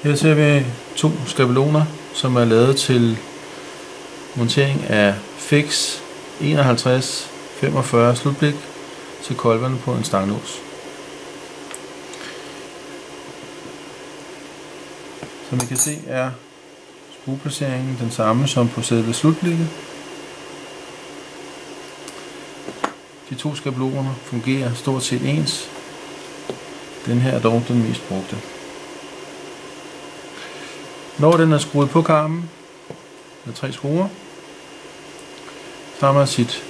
Her ser vi to skabeloner, som er lavet til montering af fix 51-45 slutblik til kolberne på en stanglås. Som I kan se er skrueplaceringen den samme som på selve slutblikket. De to skabeloner fungerer stort set ens. Den her er dog den mest brugte. Når den er skruet på karmen med 3 skruer, så har man sit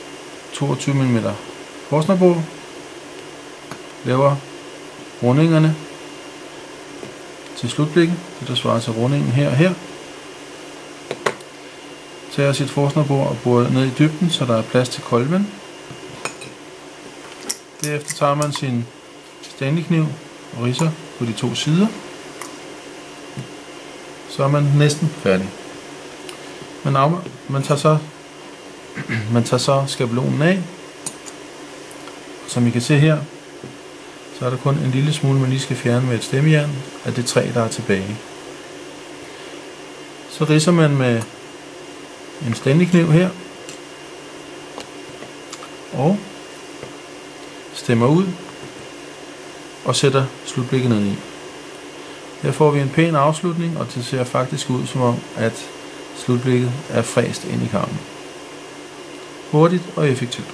22 mm Forstnerbord, laver rundingerne til slutblikket, det der svarer til rundingen her og her, tager sit Forstnerbord og borer ned i dybden, så der er plads til kolben. Derefter tager man sin Stanley-kniv og ridser på de to sider. Så er man næsten færdig. Man tager så skabelonen af. Som I kan se her, så er der kun en lille smule, man lige skal fjerne med et stemmejern af det træ, der er tilbage. Så ridser man med en Stanley-kniv her og stemmer ud og sætter slutblikket ned i. Her får vi en pæn afslutning, og det ser faktisk ud som om, at slutblikket er fræst ind i karmen. Hurtigt og effektivt.